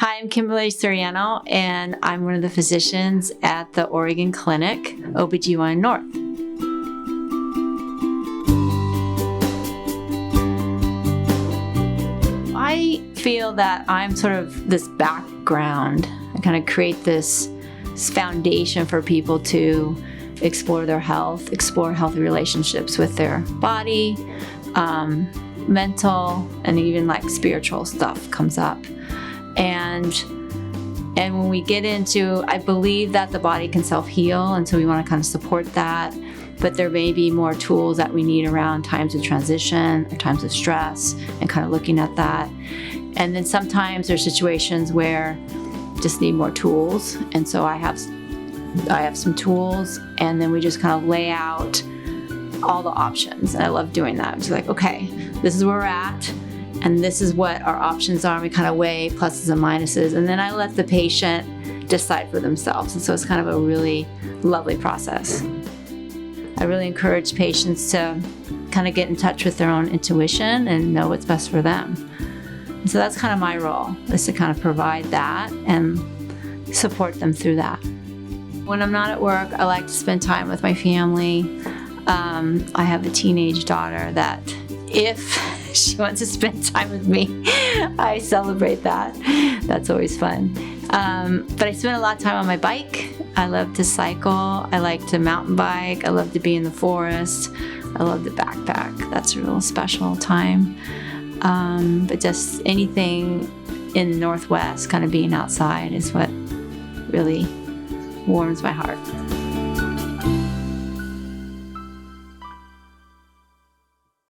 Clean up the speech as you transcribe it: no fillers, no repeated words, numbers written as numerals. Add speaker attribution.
Speaker 1: Hi, I'm Kimberly Suriano, and I'm one of the physicians at the Oregon Clinic, OBGYN North. I feel that I'm sort of this background. I kind of create this foundation for people to explore their health, explore healthy relationships with their body, mental, and even like spiritual stuff comes up. And when we get into, I believe that the body can self-heal, and so we want to kind of support that. But there may be more tools that we need around times of transition or times of stress, and kind of looking at that. And then sometimes there's situations where just need more tools, and so I have some tools, and then we just kind of lay out all the options. And I love doing that. It's like, okay, this is where we're at, and this is what our options are. And we kind of weigh pluses and minuses, and then I let the patient decide for themselves. And so it's kind of a really lovely process. I really encourage patients to kind of get in touch with their own intuition and know what's best for them. And so that's kind of my role, is to kind of provide that and support them through that. When I'm not at work, I like to spend time with my family. I have a teenage daughter that if she wants to spend time with me, I celebrate that. That's always fun. But I spend a lot of time on my bike. I love to cycle. I like to mountain bike. I love to be in the forest. I love to backpack. That's a real special time. But just anything in the Northwest, kind of being outside is what really warms my heart.